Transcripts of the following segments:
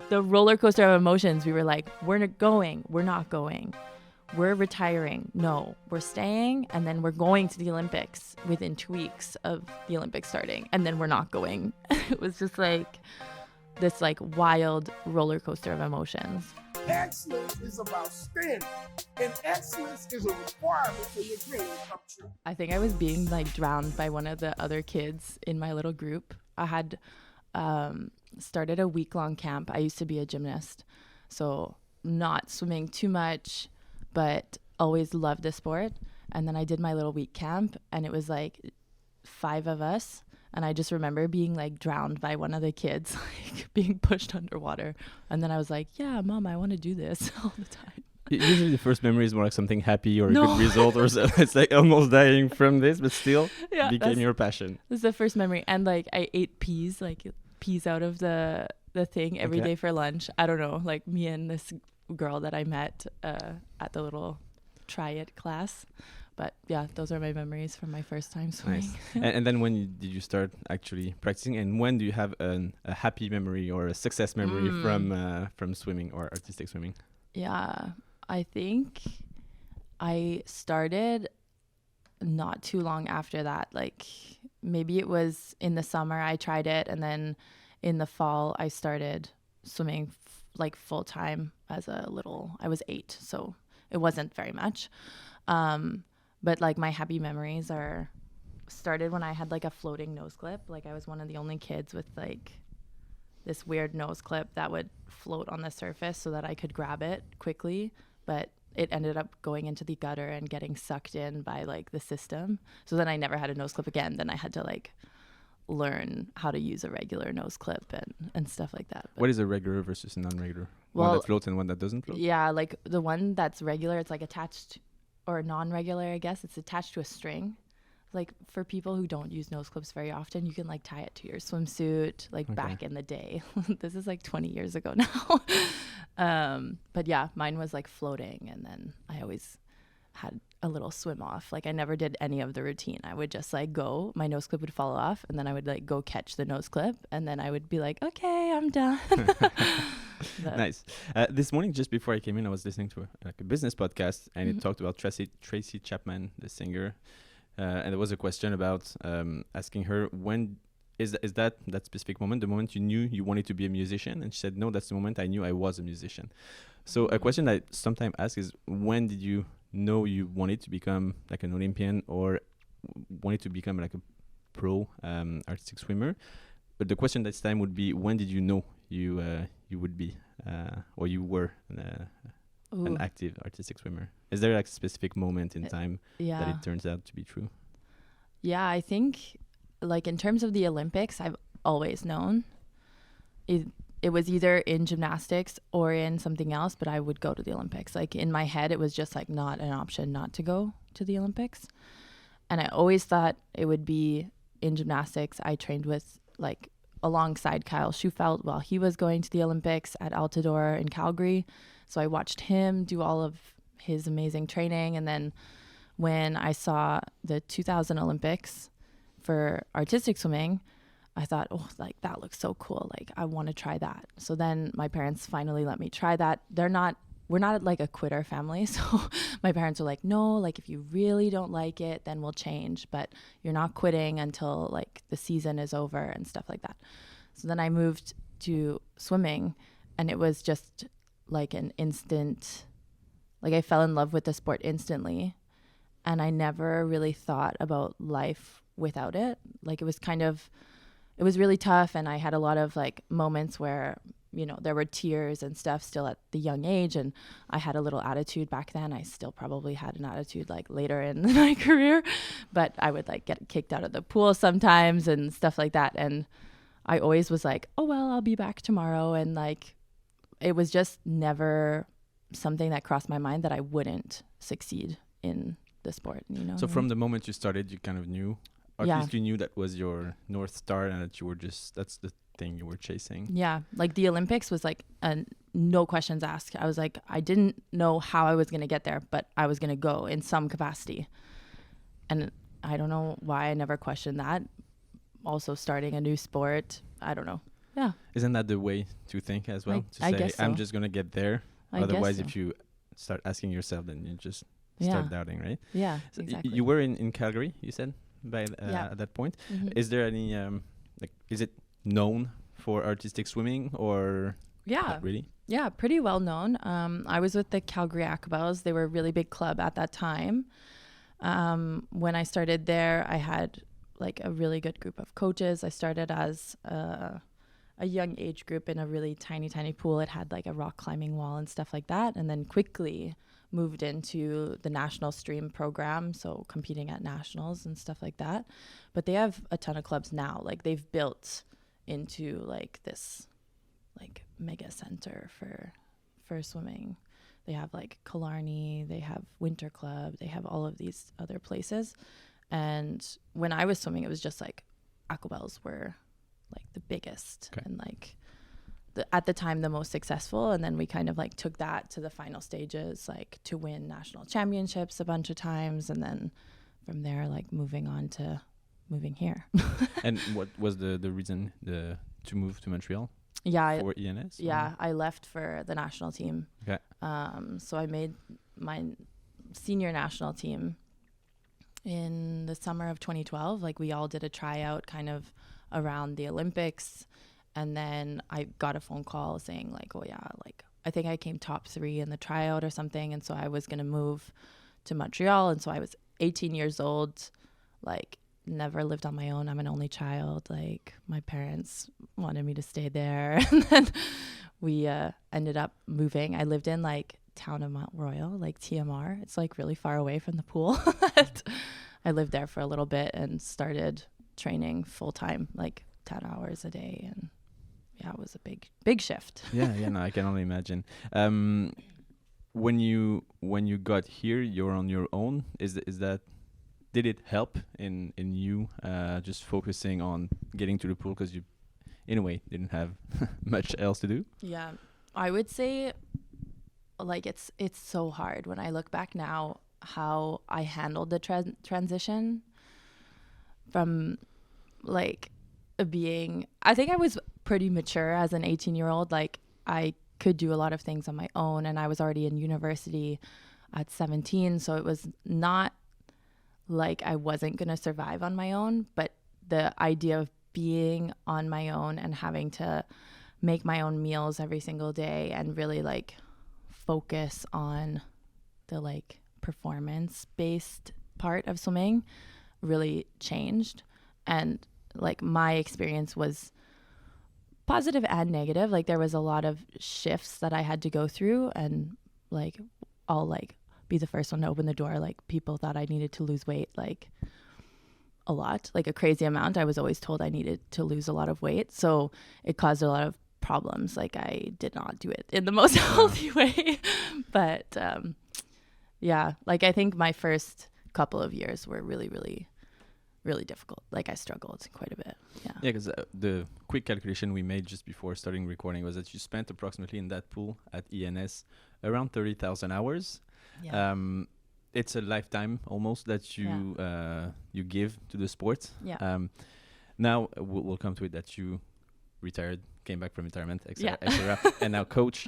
the roller coaster of emotions. We were like, we're not going, we're not going. We're retiring. No, we're staying. And then we're going to the Olympics within 2 weeks of the Olympics starting. And then we're not going. It was just like this like wild roller coaster of emotions. Excellence is about standing, and excellence is a requirement for your dream to come true. I think I was being like drowned by one of the other kids in my little group. I had started a week-long camp. I used to be a gymnast, so not swimming too much, but always loved the sport. And then I did my little week camp, and it was like 5 of us. And I just remember being like drowned by one of the kids, like being pushed underwater. And then I was like, yeah, Mom, I want to do this all the time. Usually the first memory is more like something happy or a good result or so. It's like almost dying from this, but still became your passion. This is the first memory. And like I ate peas out of the thing every day for lunch. I don't know, like me and this girl that I met at the little try it class. But yeah, those are my memories from my first time swimming. Nice. And then when did you start actually practicing? And when do you have a happy memory or a success memory from swimming or artistic swimming? Yeah, I think I started not too long after that. Like maybe it was in the summer I tried it, and then in the fall I started swimming like full time I was 8, so it wasn't very much. But like my happy memories are started when I had like a floating nose clip. Like I was one of the only kids with like this weird nose clip that would float on the surface so that I could grab it quickly. But it ended up going into the gutter and getting sucked in by like the system. So then I never had a nose clip again. Then I had to like learn how to use a regular nose clip and stuff like that. But what is a regular versus a non-regular? One that floats and one that doesn't float? Yeah, like the one that's regular, it's like attached, or non-regular, I guess, it's attached to a string. Like for people who don't use nose clips very often, you can like tie it to your swimsuit, like back in the day. This is like 20 years ago now. But yeah, mine was like floating, and then I always had a little swim off. Like I never did any of the routine. I would just like go, my nose clip would fall off, and then I would like go catch the nose clip, and then I would be like, okay, I'm done. Nice. This morning, just before I came in, I was listening to a business podcast, and it talked about Tracy Chapman, the singer. And there was a question about asking her, when is that specific moment, the moment you knew you wanted to be a musician? And she said, no, that's the moment I knew I was a musician. So a question I sometimes ask is, when did you know you wanted to become like an Olympian or wanted to become like a pro artistic swimmer? But the question this time would be, when did you know you would be or you were an active artistic swimmer? Is there like a specific moment in time that it turns out to be true? Yeah, I think like in terms of the Olympics, I've always known it was either in gymnastics or in something else, but I would go to the Olympics. Like in my head, it was just like not an option not to go to the Olympics. And I always thought it would be in gymnastics. I trained with like alongside Kyle Schufelt while he was going to the Olympics at Altador in Calgary. So I watched him do all of his amazing training. And then when I saw the 2000 Olympics for artistic swimming, I thought, oh, like that looks so cool. Like I want to try that. So then my parents finally let me try that. We're not like a quitter family. So my parents were like, no, like if you really don't like it, then we'll change. But you're not quitting until like the season is over and stuff like that. So then I moved to swimming, and it was just like an instant, like I fell in love with the sport instantly. And I never really thought about life without it. Like it was really tough. And I had a lot of like moments where, you know, there were tears and stuff still at the young age. And I had a little attitude back then. I still probably had an attitude like later in my career, but I would like get kicked out of the pool sometimes and stuff like that. And I always was like, oh, well, I'll be back tomorrow. And like, it was just never something that crossed my mind that I wouldn't succeed in the sport, you know? So from the moment you started, you kind of knew, or at least you knew that was your North Star and that you were just, that's the thing you were chasing. Yeah. Like the Olympics was like no questions asked. I was like, I didn't know how I was going to get there, but I was going to go in some capacity. And I don't know why I never questioned that. Also starting a new sport, I don't know. Yeah. Isn't that the way to think as well? To I say, guess so. I'm just going to get there. I Otherwise, guess so. if you start asking yourself, then you just start doubting, right? Yeah, So exactly. you were in Calgary, you said, by at that point. Mm-hmm. Is there any, is it known for artistic swimming or not really? Yeah, pretty well known. I was with the Calgary Acrobats. They were a really big club at that time. When I started there, I had like a really good group of coaches. I started as a young age group in a really tiny pool. It had like a rock climbing wall and stuff like that. And then quickly moved into the national stream program. So competing at nationals and stuff like that. But they have a ton of clubs now. Like they've built into like this like mega center for swimming. They have like Killarney, they have Winter Club, they have all of these other places. And when I was swimming, it was just like Aquabells were like the biggest and like at the time the most successful. And then we kind of like took that to the final stages, like to win national championships a bunch of times. And then from there, like moving here. And what was the reason to move to Montreal? Yeah. For ENS? Yeah, I left for the national team. Okay. So I made my senior national team in the summer of 2012. Like we all did a tryout kind of around the Olympics. And then I got a phone call saying like, oh yeah, like I think I came top 3 in the tryout or something. And so I was going to move to Montreal. And so I was 18 years old, like never lived on my own. I'm an only child. Like my parents wanted me to stay there. And then we ended up moving. I lived in like town of Mount Royal, like TMR. It's like really far away from the pool. I lived there for a little bit and started training full time, like 10 hours a day. And yeah, it was a big shift. Yeah, no, I can only imagine. When you got here, you're on your own. Is that did it help in you just focusing on getting to the pool because you, in a way, didn't have much else to do? Yeah, I would say, like it's so hard when I look back now how I handled the transition from like being. I think I was pretty mature as an 18-year-old. Like I could do a lot of things on my own, and I was already in university at 17, so it was not like I wasn't going to survive on my own, but the idea of being on my own and having to make my own meals every single day and really like focus on the like performance based part of swimming really changed. And like my experience was positive and negative. Like there was a lot of shifts that I had to go through, and like I'll like be the first one to open the door. Like people thought I needed to lose weight, like a lot, like a crazy amount. I was always told I needed to lose a lot of weight. So it caused a lot of problems. Like I did not do it in the most healthy way. But yeah, like I think my first couple of years were really, really, really difficult. Like I struggled quite a bit. Yeah, because the quick calculation we made just before starting recording was that you spent approximately in that pool at ENS around 30,000 hours. Yeah. It's a lifetime almost that you you give to the sport. Yeah. Now we'll come to it that you retired, came back from retirement, etc. And now coach.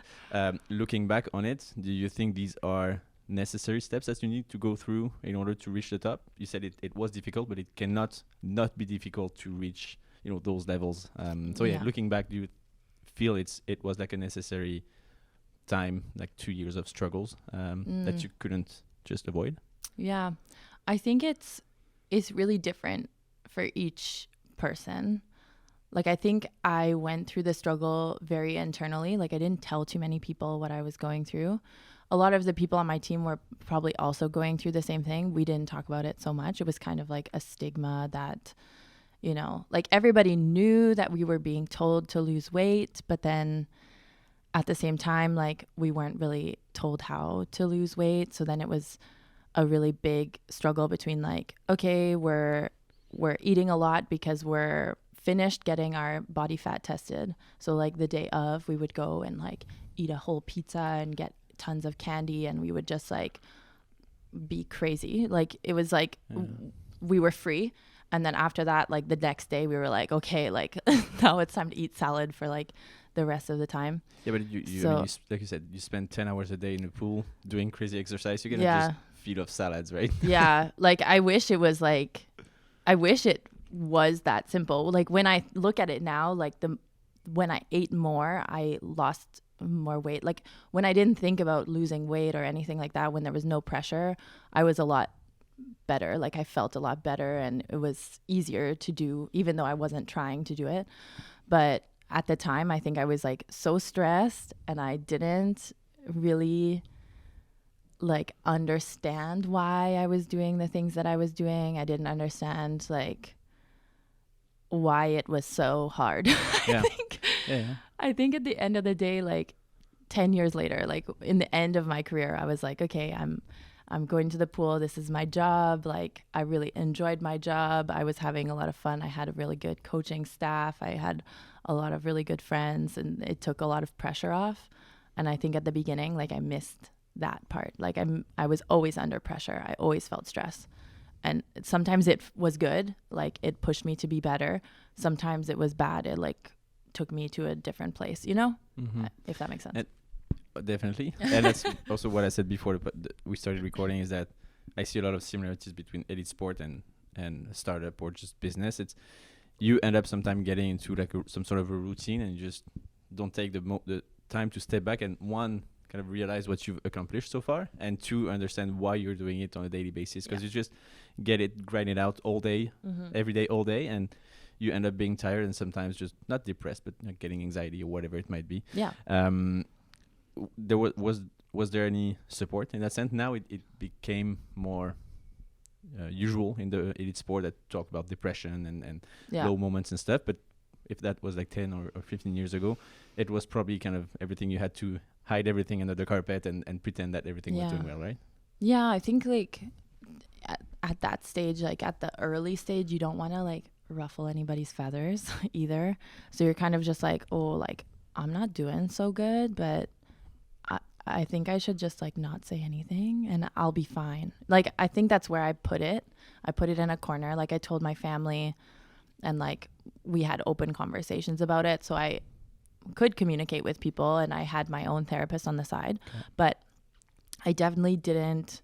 Looking back on it, do you think these are necessary steps that you need to go through in order to reach the top? You said it was difficult, but it cannot not be difficult to reach those levels. So looking back, do you feel it was like a necessary time, like 2 years of struggles that you couldn't just avoid? Yeah, I think it's really different for each person. Like I think I went through the struggle very internally. Like I didn't tell too many people what I was going through. A lot of the people on my team were probably also going through the same thing. We didn't talk about it so much. It was kind of like a stigma that, like everybody knew that we were being told to lose weight, but then at the same time, like we weren't really told how to lose weight. So then it was a really big struggle between like, okay, we're eating a lot because we're finished getting our body fat tested. So like the day of, we would go and like eat a whole pizza and get tons of candy, and we would just like be crazy. Like it was like we were free. And then after that, like the next day we were like, okay, like now it's time to eat salad for like the rest of the time. Yeah, but like you said, you spend 10 hours a day in the pool doing crazy exercise. You're gonna just feed off salads, right? Yeah, like I wish it was that simple. Like when I look at it now, like when I ate more, I lost more weight. Like when I didn't think about losing weight or anything like that, when there was no pressure, I was a lot better. Like I felt a lot better, and it was easier to do, even though I wasn't trying to do it. But at the time, I think I was like so stressed, and I didn't really like understand why I was doing the things that I was doing. I didn't understand like why it was so hard. I think at the end of the day, like 10 years later, like in the end of my career, I was like, okay, I'm going to the pool. This is my job. Like I really enjoyed my job. I was having a lot of fun. I had a really good coaching staff. I had a lot of really good friends, and it took a lot of pressure off. And I think at the beginning, like I missed that part. Like I was always under pressure. I always felt stress. And sometimes it was good. Like it pushed me to be better. Sometimes it was bad. It like took me to a different place, you know, if that makes sense. Definitely. And that's also what I said before we started recording, is that I see a lot of similarities between elite sport and startup or just business. It's you end up sometimes getting into like some sort of a routine, and you just don't take the time to step back and one, kind of realize what you've accomplished so far, and two, understand why you're doing it on a daily basis, because you just grind it out all day, every day, all day, and you end up being tired and sometimes just not depressed, but getting anxiety or whatever it might be. Yeah. There was there any support in that sense? Now it became more usual in the elite sport that talk about depression and low moments and stuff. But if that was like 10 or 15 years ago, it was probably kind of everything. You had to hide everything under the carpet and pretend that everything was doing well, right? Yeah, I think like at that stage, like at the early stage, you don't want to like ruffle anybody's feathers either. So you're kind of just like, oh, like I'm not doing so good, but I think I should just like not say anything and I'll be fine. Like I think that's where I put it. I put it in a corner. Like I told my family, and like we had open conversations about it, so I could communicate with people, and I had my own therapist on the side. Okay. But I definitely didn't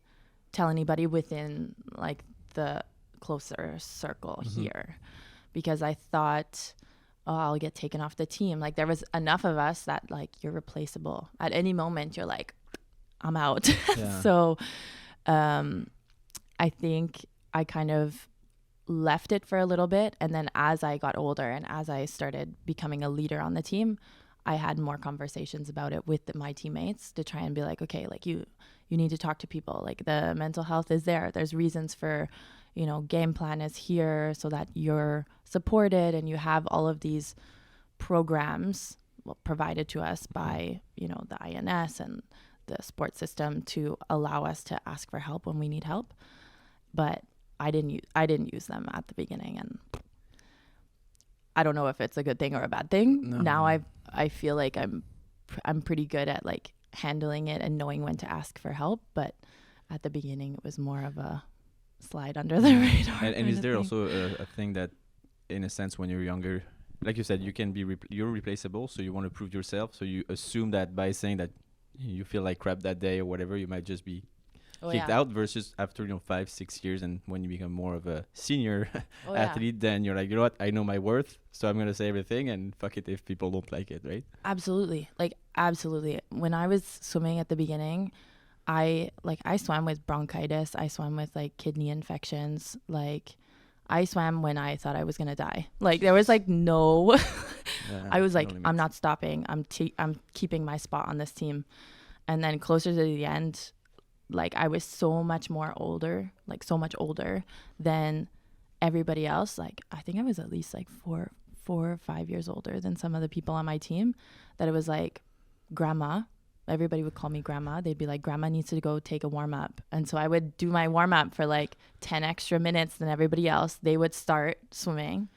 tell anybody within like the closer circle here, because I thought, oh, I'll get taken off the team. Like there was enough of us that like you're replaceable. At any moment you're like, I'm out. Yeah. So I think I kind of left it for a little bit. And then as I got older and as I started becoming a leader on the team, I had more conversations about it with my teammates to try and be like, okay, like you need to talk to people. Like the mental health is there. There's reasons for, you know, game plan is here so that you're supported, and you have all of these programs provided to us by, you know, the INS and the sports system to allow us to ask for help when we need help. But I didn't use them at the beginning, and I don't know if it's a good thing or a bad thing. No. Now I feel like I'm pretty good at like handling it and knowing when to ask for help, but at the beginning it was more of a slide under the radar. And is there also a thing that, in a sense, when you're younger, like you said, you can be you're replaceable, so you want to prove yourself, so you assume that by saying that you feel like crap that day or whatever, you might just be kicked out, versus after 5-6 years, and when you become more of a senior athlete, then you're like, you know what, I know my worth, so I'm gonna say everything, and fuck it if people don't like it, right? Absolutely. When I was swimming at the beginning, I swam with bronchitis, I swam with like kidney infections, like I swam when I thought I was gonna die. Like there was like no I was like, I'm not stopping, I'm keeping my spot on this team. And then closer to the end, like I was so much older than everybody else. Like I think I was at least like 4 or 5 years older than some of the people on my team, that it was like, grandma, everybody would call me grandma. They'd be like, grandma needs to go take a warm up. And so I would do my warm up for like 10 extra minutes than everybody else. They would start swimming,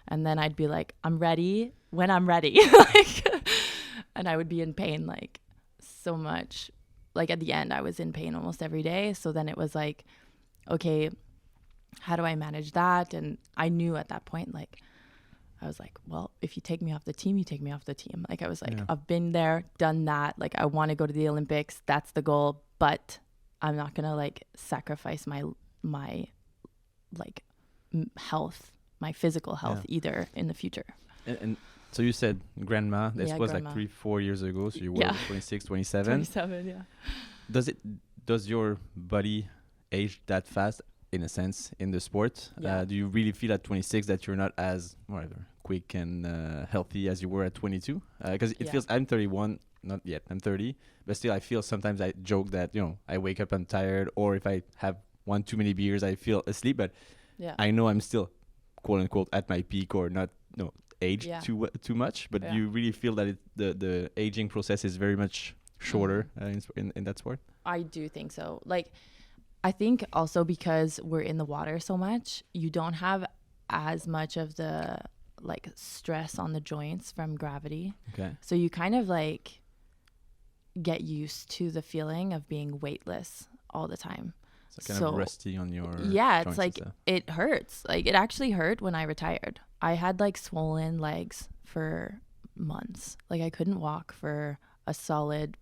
and then I'd be like, I'm ready when I'm ready. And I would be in pain like so much. Like at the end I was in pain almost every day. So then it was like, okay, how do I manage that? And I knew at that point, like, I was like, well, if you take me off the team, you take me off the team. Like I was like, Yeah. I've been there, done that. Like I want to go to the Olympics. That's the goal, but I'm not going to like sacrifice my like health, my physical health either in the future. And so you said grandma, this was grandma. like 3-4 years ago. So you were 26, 27. 27, yeah. Does your body age that fast in a sense in the sport? Yeah. Do you really feel at 26 that you're not as whatever quick and healthy as you were at 22? Because it feels, I'm 31, not yet, I'm 30, but still I feel sometimes I joke that, you know, I wake up, I'm tired, or if I have one too many beers, I feel asleep, but I know I'm still quote unquote at my peak or not, no, aged too much, but you really feel that the aging process is very much shorter in that sport? I do think so. Like, I think also because we're in the water so much, you don't have as much of the like stress on the joints from gravity. Okay. So you kind of like get used to the feeling of being weightless all the time. So kind of rusty on your it's like it hurts. Like it actually hurt when I retired. I had like swollen legs for months. Like I couldn't walk for a solid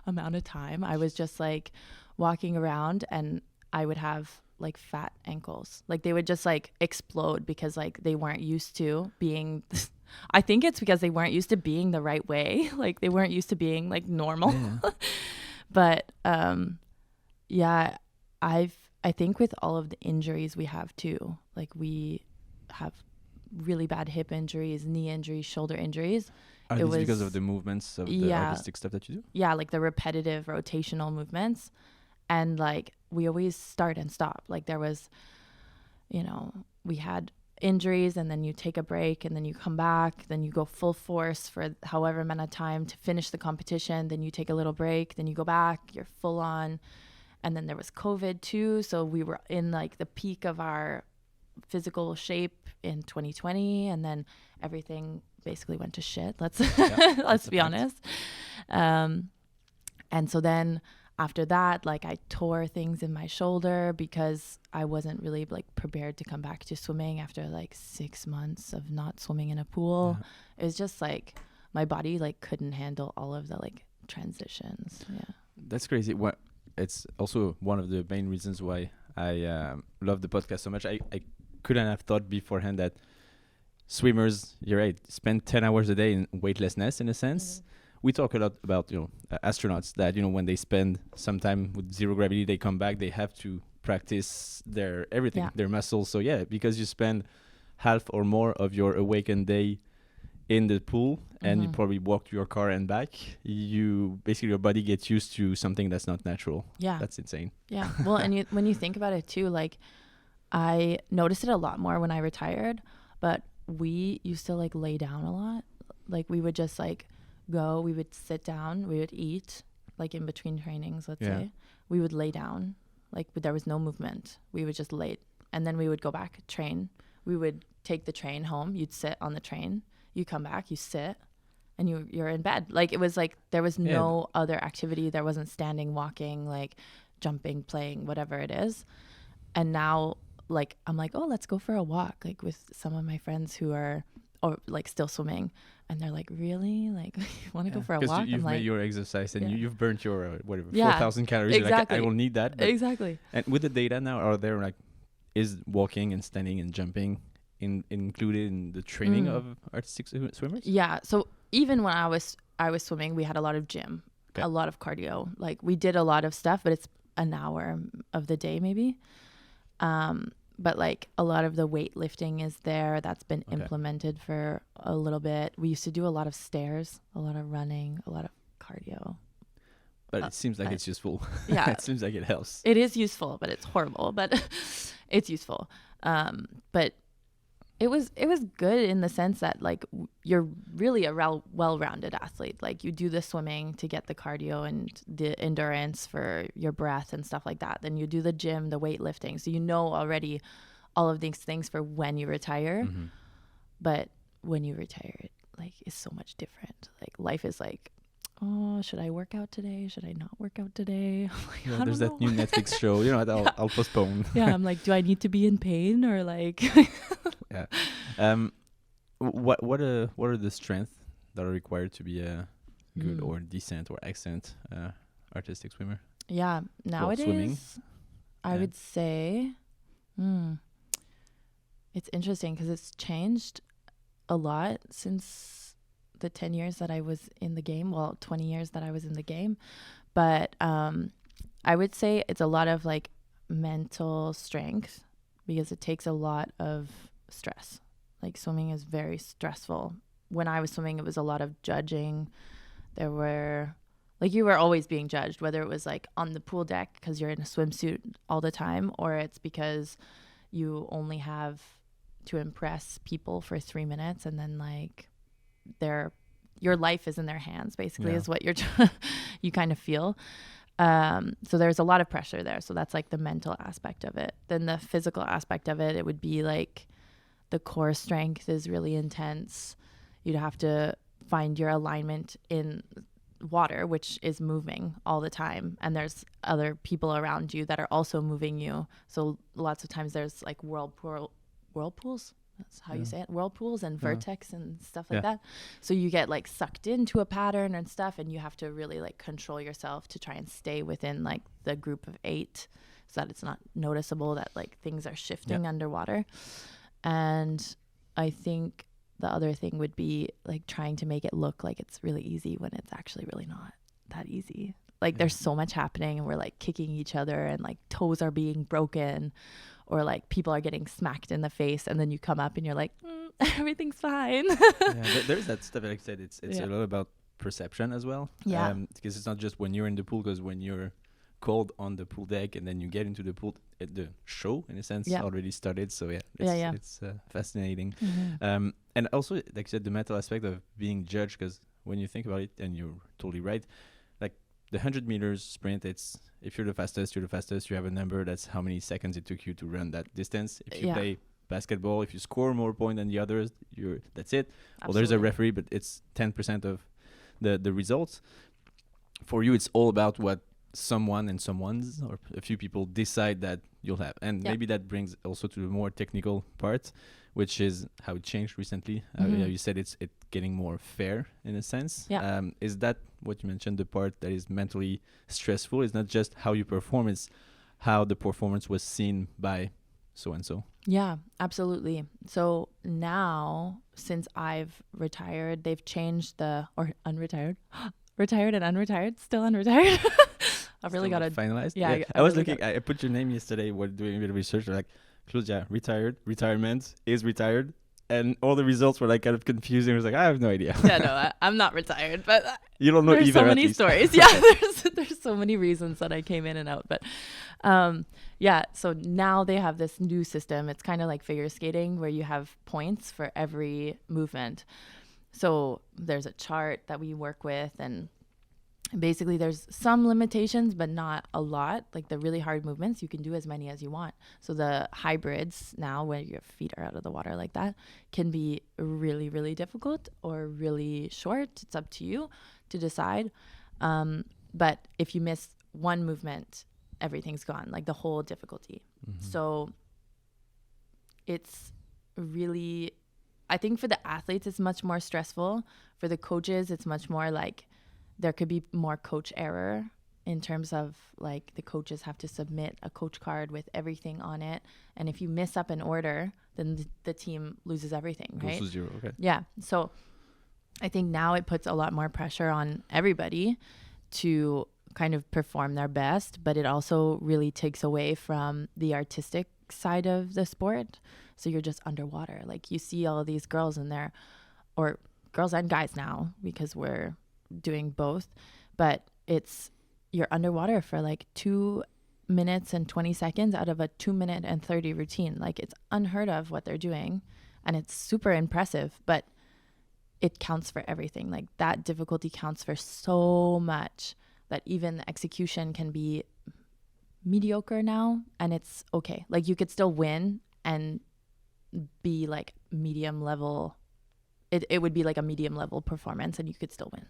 amount of time. I was just like walking around and I would have like fat ankles. Like they would just like explode because like they weren't used to being I think it's because they weren't used to being the right way. Like they weren't used to being like normal. But I think with all of the injuries we have too, like we have really bad hip injuries, knee injuries, shoulder injuries. Are these because of the movements of the artistic stuff that you do? Yeah, like the repetitive rotational movements. And like we always start and stop. Like there was, you know, we had injuries and then you take a break and then you come back, then you go full force for however amount of time to finish the competition, then you take a little break, then you go back, you're full on. And then there was COVID too. So we were in like the peak of our physical shape in 2020 and then everything basically went to shit. Let's be honest. And so then after that, like I tore things in my shoulder because I wasn't really like prepared to come back to swimming after like 6 months of not swimming in a pool. It was just like my body like couldn't handle all of the like transitions. Yeah. That's crazy. It's also one of the main reasons why I love the podcast so much. I couldn't have thought beforehand that swimmers, you're right, spend 10 hours a day in weightlessness in a sense. We talk a lot about, you know, astronauts that, you know, when they spend some time with zero gravity, they come back, they have to practice their everything, their muscles. So because you spend half or more of your awakened day in the pool and you probably walk to your car and back, you basically your body gets used to something that's not natural. Yeah. That's insane. Yeah. Well, and when you think about it too, like I noticed it a lot more when I retired, but we used to like lay down a lot. Like we would just like go, we would sit down, we would eat like in between trainings, let's say. We would lay down, like there was no movement. We would just lay, and then we would go back, train. We would take the train home. You'd sit on the train. You come back, you sit, and you're in bed. Like it was like there was no other activity. There wasn't standing, walking, like jumping, playing, whatever it is. And now like I'm like, oh, let's go for a walk, like with some of my friends who are like still swimming, and they're like, really, like you want to go for a walk? Because you've made your exercise and you've burnt your 4,000 calories. Exactly. Like, I will need that. Exactly. And with the data now, are there like, is walking and standing and jumping included in the training of artistic swimmers? Yeah. So even when I was swimming, we had a lot of gym, a lot of cardio. Like we did a lot of stuff, but it's an hour of the day maybe. But like a lot of the weightlifting is there. That's been implemented for a little bit. We used to do a lot of stairs, a lot of running, a lot of cardio. But it seems like it's useful. Yeah. It seems like it helps. It is useful, but it's horrible, but it's useful. But it was good in the sense that like you're really a well-rounded athlete. Like you do the swimming to get the cardio and the endurance for your breath and stuff like that. Then you do the gym, the weightlifting. So you know already all of these things for when you retire. But when you retire, it like is so much different. Like life is like, oh, should I work out today? Should I not work out today? Like, there's that new Netflix show, you know, I'll postpone. I'm like, do I need to be in pain or like... What are the strengths that are required to be a good Mm. or decent or excellent artistic swimmer? Yeah, nowadays swimming. I Yeah. would say it's interesting because it's changed a lot since the 10 years that I was in the game. Well, 20 years that I was in the game. But I would say it's a lot of like mental strength because it takes a lot of stress. Like swimming is very stressful. When I was swimming, it was a lot of judging. There were like you were always being judged, whether it was like on the pool deck because you're in a swimsuit all the time, or it's because you only have to impress people for 3 minutes and then like your life is in their hands basically is what you kind of feel. So there's a lot of pressure there. So that's like the mental aspect of it. Then the physical aspect of it would be like the core strength is really intense. You'd have to find your alignment in water, which is moving all the time. And there's other people around you that are also moving you. So lots of times there's like whirlpools. That's how you say it. Whirlpools and vertex and stuff like that. So you get like sucked into a pattern and stuff, and you have to really like control yourself to try and stay within like the group of 8 so that it's not noticeable that like things are shifting underwater. And I think the other thing would be like trying to make it look like it's really easy when it's actually really not that easy. Like there's so much happening and we're like kicking each other and like toes are being broken or like people are getting smacked in the face, and then you come up and you're like, everything's fine. There's that stuff. Like I said, it's a lot about perception as well. Yeah. Because it's not just when you're in the pool, because when you're cold on the pool deck and then you get into the pool, the show in a sense already started. So it's fascinating. Mm-hmm. And also, like I said, the mental aspect of being judged, because when you think about it, and you're totally right, like the 100 meters sprint, it's if you're the fastest, you have a number. That's how many seconds it took you to run that distance. If you play basketball, if you score more points than the others, that's it. Well, there's a referee, but it's 10% of the results. For you, it's all about what someone and someone's or a few people decide that you'll have. And maybe that brings also to the more technical part, which is how it changed recently. You said it's getting more fair in a sense. Is that what you mentioned, the part that is mentally stressful? It's not just how you perform, it's how the performance was seen by so-and-so. Yeah, absolutely. So now, since I've retired, they've changed or unretired, retired and unretired, still unretired. I've really got to finalize. Yeah, I was looking. I put your name yesterday while doing a bit of research. Like, Claudia retired, retirement is retired, and all the results were like kind of confusing. I was like, I have no idea. Yeah, no, I'm not retired, but you don't know there's either. So many stories. Yeah, there's so many reasons that I came in and out, but so now they have this new system. It's kind of like figure skating where you have points for every movement. So there's a chart that we work with, and basically there's some limitations, but not a lot. Like the really hard movements, you can do as many as you want. So the hybrids now, where your feet are out of the water like that, can be really, really difficult or really short. It's up to you to decide. But if you miss one movement, everything's gone, like the whole difficulty. So it's really, I think for the athletes, it's much more stressful. For the coaches, it's much more like there could be more coach error in terms of like the coaches have to submit a coach card with everything on it. And if you miss up an order, then the team loses everything, right? Goes to zero, okay. Yeah. So I think now it puts a lot more pressure on everybody to kind of perform their best, but it also really takes away from the artistic side of the sport. So you're just underwater. Like you see all of these girls in there, or girls and guys now, because we're doing both, but you're underwater for like 2 minutes and 20 seconds out of a 2 minute and 30 routine. Like it's unheard of what they're doing, and it's super impressive, but it counts for everything. Like that difficulty counts for so much that even the execution can be mediocre now, and it's okay. Like you could still win and be like medium level. It would be like a medium level performance, and you could still win.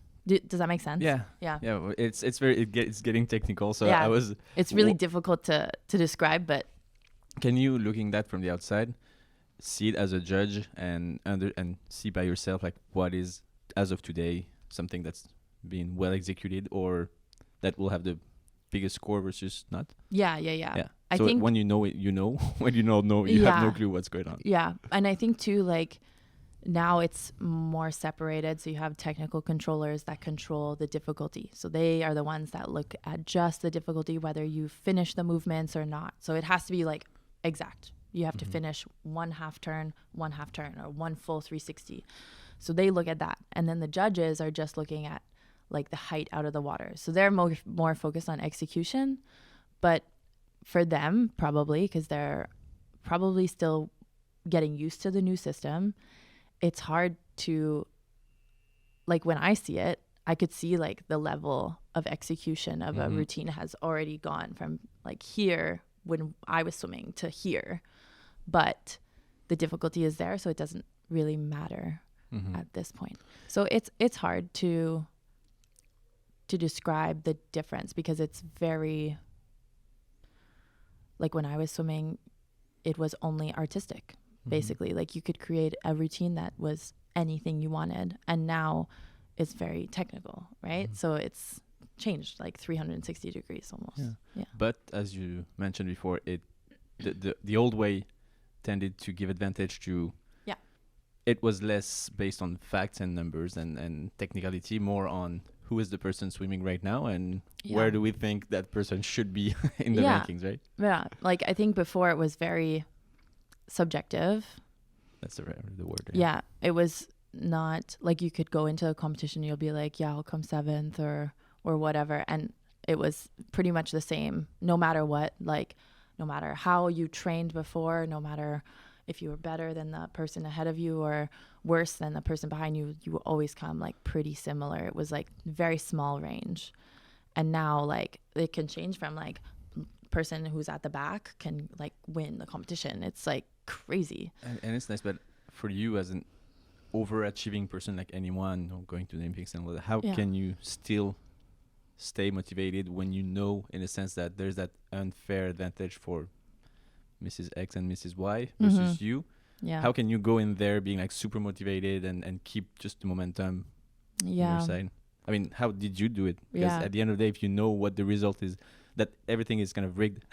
Does that make sense? Yeah. Well, it's getting technical. So it's really difficult to describe, but can you, looking that from the outside, see it as a judge and see by yourself like what is as of today something that's being well executed or that will have the biggest score versus not? Yeah. I So think when you know it, you know. When you don't know, you have no clue what's going on. Yeah. And I think too, like now it's more separated. So you have technical controllers that control the difficulty. So they are the ones that look at just the difficulty, whether you finish the movements or not. So it has to be like exact. You have to finish one half turn, or one full 360. So they look at that. And then the judges are just looking at like the height out of the water. So they're more focused on execution. But for them, probably, because they're probably still getting used to the new system, it's hard to, like when I see it, I could see like the level of execution of a routine has already gone from like here when I was swimming to here. But the difficulty is there, so it doesn't really matter at this point. So it's hard to describe the difference because it's very, like when I was swimming, it was only artistic, basically. Like you could create a routine that was anything you wanted, and now it's very technical, right? So it's changed like 360 degrees almost. Yeah. But as you mentioned before, the old way tended to give advantage to. It was less based on facts and numbers and technicality, more on who is the person swimming right now and where do we think that person should be in the rankings, right? Yeah. Like I think before it was very subjective. That's the word. Yeah. It was not like you could go into a competition, you'll be like, yeah, I'll come 7th or whatever. And it was pretty much the same no matter what, like no matter how you trained before, no matter if you were better than the person ahead of you or worse than the person behind you, you will always come like pretty similar. It was like very small range. And now like it can change from like person who's at the back can like win the competition. It's like crazy. And it's nice, but for you as an overachieving person like anyone going to the Olympics and all that, how can you still stay motivated when you know in a sense that there's that unfair advantage for Mrs. X and Mrs. Y versus you? Yeah. How can you go in there being like super motivated and keep just the momentum on your side? I mean, how did you do it? Because at the end of the day, if you know what the result is, that everything is kind of rigged.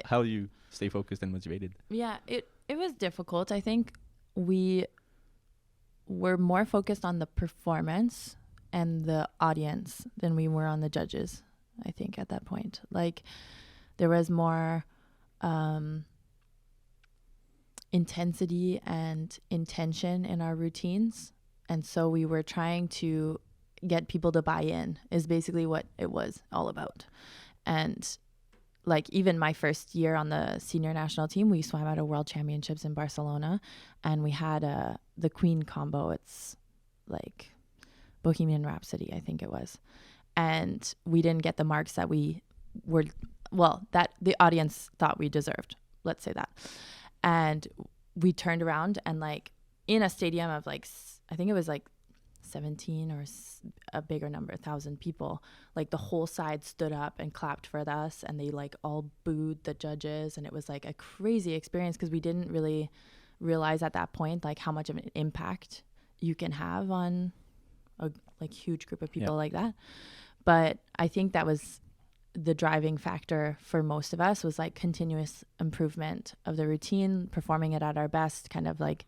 How do you stay focused and motivated? Yeah, it was difficult. I think we were more focused on the performance and the audience than we were on the judges, I think, at that point. Like, there was more intensity and intention in our routines. And so we were trying to get people to buy in, is basically what it was all about. And like even my first year on the senior national team, we swam at a world championships in Barcelona, and we had the Queen combo. It's like Bohemian Rhapsody, I think it was. And we didn't get the marks that we were, that the audience thought we deserved. Let's say that. And we turned around and like in a stadium of like, I think it was like 17 or a bigger number, 1,000 people, like the whole side stood up and clapped for us, and they like all booed the judges, and it was like a crazy experience because we didn't really realize at that point like how much of an impact you can have on a like huge group of people like that. But I think that was the driving factor for most of us, was like continuous improvement of the routine, performing it at our best, kind of like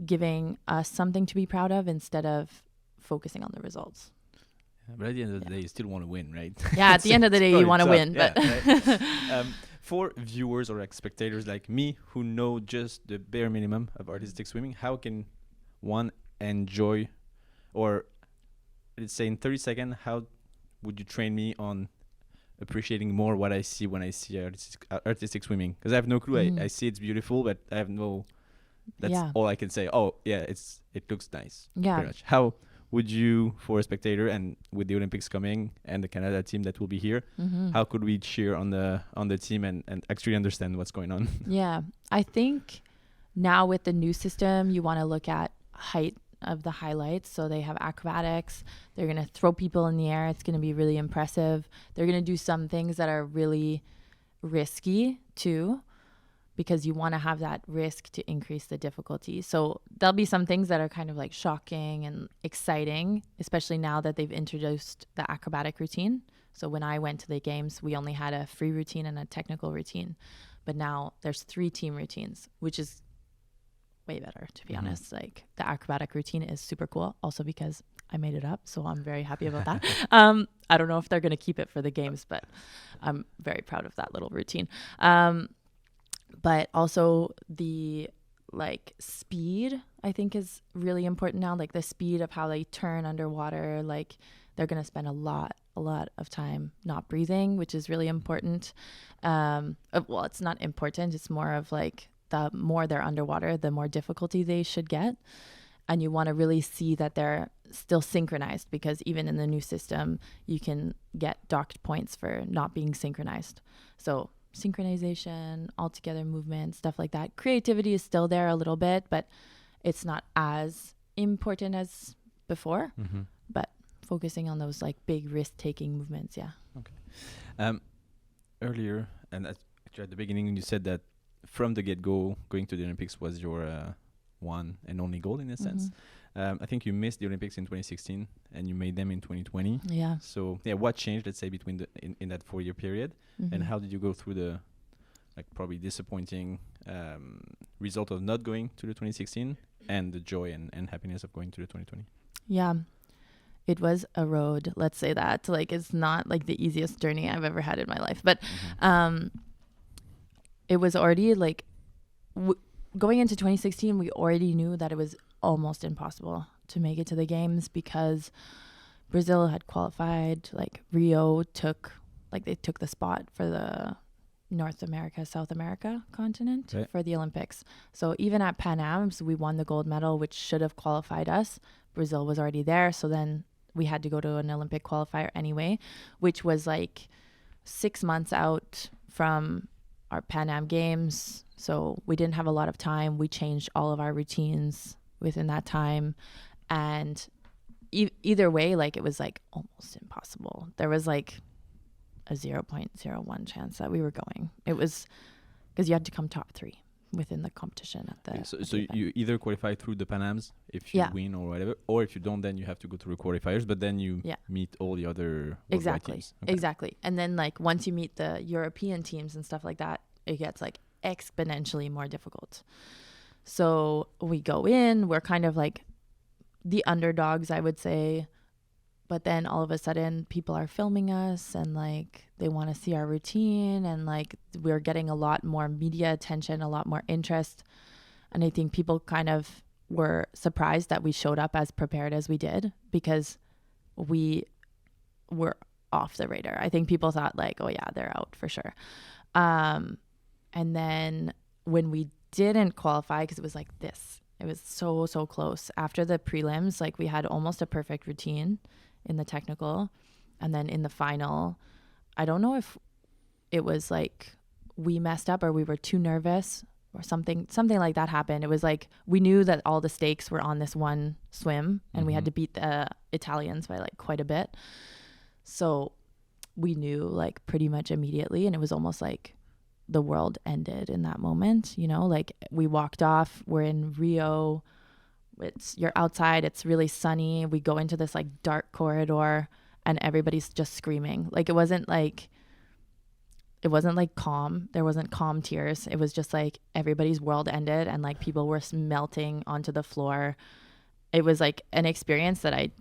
giving us something to be proud of instead of focusing on the results. But at the end of the day, you still want to win, right? Yeah, at the end of the day, you want to win. But right? For viewers or like spectators like me who know just the bare minimum of artistic swimming, how can one enjoy, or let's say in 30 seconds, how would you train me on appreciating more what I see when I see artistic swimming? Because I have no clue. I see it's beautiful, but I have no... That's all I can say. Oh, yeah, it looks nice. Yeah. Pretty much. How would you, for a spectator, and with the Olympics coming and the Canada team that will be here, how could we cheer on the team and actually understand what's going on? Yeah, I think now with the new system, you want to look at height of the highlights. So they have acrobatics. They're going to throw people in the air. It's going to be really impressive. They're going to do some things that are really risky too. because you want to have that risk to increase the difficulty. So there'll be some things that are kind of like shocking and exciting, especially now that they've introduced the acrobatic routine. So when I went to the games, we only had a free routine and a technical routine. But now there's 3 team routines, which is way better, to be honest. Like the acrobatic routine is super cool, also because I made it up, so I'm very happy about that. I don't know if they're going to keep it for the games, but I'm very proud of that little routine. But also the like speed, I think, is really important now. Like the speed of how they turn underwater. Like they're going to spend a lot of time not breathing, which is really important. Well, it's not important. It's more of like the more they're underwater, the more difficulty they should get. And you want to really see that they're still synchronized, because even in the new system, you can get docked points for not being synchronized. So synchronization, altogether movement, stuff like that. Creativity is still there a little bit, but it's not as important as before. But focusing on those like big risk-taking movements, yeah. Okay. Earlier, and actually at the beginning, you said that from the get-go, going to the Olympics was your one and only goal in a sense. I think you missed the Olympics in 2016 and you made them in 2020. Yeah. So yeah, what changed, let's say, between in that 4-year period, and how did you go through the like probably disappointing result of not going to the 2016 and the joy and happiness of going to the 2020? Yeah. It was a road, let's say that. Like it's not like the easiest journey I've ever had in my life, but it was already like going into 2016, we already knew that it was almost impossible to make it to the games, because Brazil had qualified. Like Rio took the spot for the North America, South America continent for the Olympics. So even at Pan Am's, we won the gold medal, which should have qualified us. Brazil was already there. So then we had to go to an Olympic qualifier anyway, which was like 6 months out from our Pan Am games. So we didn't have a lot of time. We changed all of our routines within that time. And either way, like it was like almost impossible. There was like a 0.01 chance that we were going. It was because you had to come top 3 within the competition at the so you either qualify through the Pan Am's if you win or whatever, or if you don't, then you have to go through the qualifiers, but then you meet all the other teams. Exactly. And then like once you meet the European teams and stuff like that, it gets like exponentially more difficult. So we go in, we're kind of like the underdogs, I would say. But then all of a sudden people are filming us and like they want to see our routine, and like we're getting a lot more media attention, a lot more interest. And I think people kind of were surprised that we showed up as prepared as we did, because we were off the radar. I think people thought like, oh yeah, they're out for sure. And then when we didn't qualify, because it was like this, it was so close. After the prelims, like we had almost a perfect routine in the technical, and then in the final, I don't know if it was like we messed up or we were too nervous or something like that happened. It was like we knew that all the stakes were on this one swim, and we had to beat the Italians by like quite a bit. So we knew like pretty much immediately, and it was almost like the world ended in that moment, you know. Like we walked off, we're in Rio, you're outside, it's really sunny, we go into this like dark corridor and everybody's just screaming. Like it wasn't like calm, there wasn't calm tears, it was just like everybody's world ended and like people were melting onto the floor. It was like an experience that I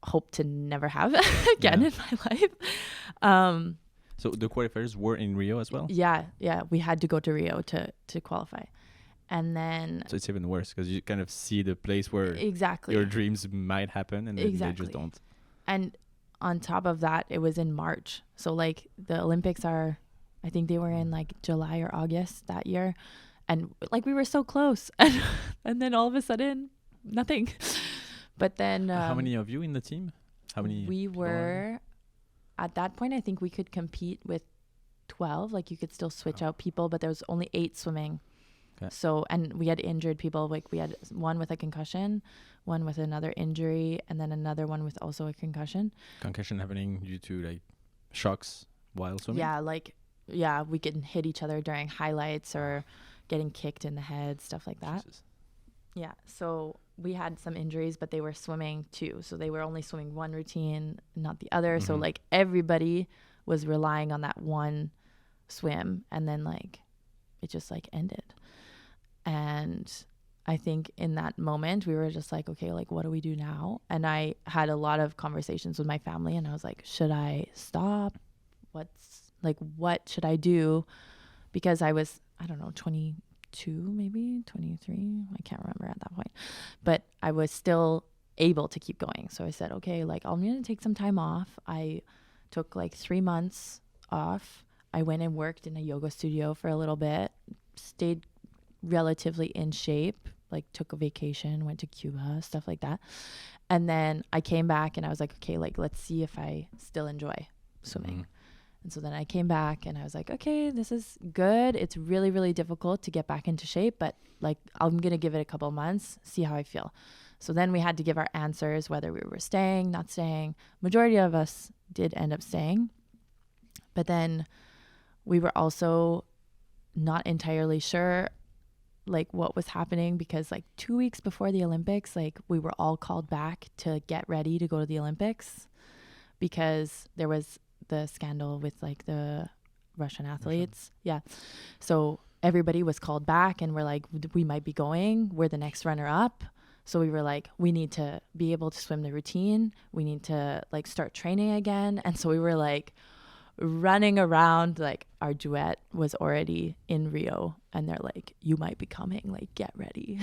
hope to never have again in my life. So the qualifiers were in Rio as well? Yeah, we had to go to Rio to qualify. And then so it's even worse, because you kind of see the place where your dreams might happen, and then they just don't. And on top of that, it was in March. So like the Olympics are, I think they were in like July or August that year. And like we were so close. And then all of a sudden, nothing. But then... how many of you in the team? How many? We were... At that point, I think we could compete with 12. Like you could still switch out people, but there was only 8 swimming. Okay. So, and we had injured people. Like we had one with a concussion, one with another injury, and then another one with also a concussion. Concussion happening due to like shocks while swimming? Yeah, like yeah, we could hit each other during highlights or getting kicked in the head, stuff like that. Jesus. Yeah. So we had some injuries, but they were swimming too. So they were only swimming one routine, not the other. So like everybody was relying on that one swim, and then like it just like ended. And I think in that moment we were just like, okay, like what do we do now? And I had a lot of conversations with my family, and I was like, should I stop? What should I do? Because I was, I don't know, 22, maybe 23. I can't remember at that point, but I was still able to keep going. So I said, okay, like I'm going to take some time off. I took like 3 months off. I went and worked in a yoga studio for a little bit, stayed relatively in shape, like took a vacation, went to Cuba, stuff like that. And then I came back and I was like, okay, like let's see if I still enjoy swimming. And so then I came back and I was like, okay, this is good. It's really, really difficult to get back into shape, but like I'm going to give it a couple months, see how I feel. So then we had to give our answers, whether we were staying, not staying. Majority of us did end up staying. But then we were also not entirely sure like what was happening, because like 2 weeks before the Olympics, like we were all called back to get ready to go to the Olympics, because there was the scandal with like the Russian athletes. Yeah. So everybody was called back, and we're like, we might be going. We're the next runner up. So we were like, we need to be able to swim the routine. We need to like start training again. And so we were like running around, like our duet was already in Rio, and they're like, you might be coming, like get ready.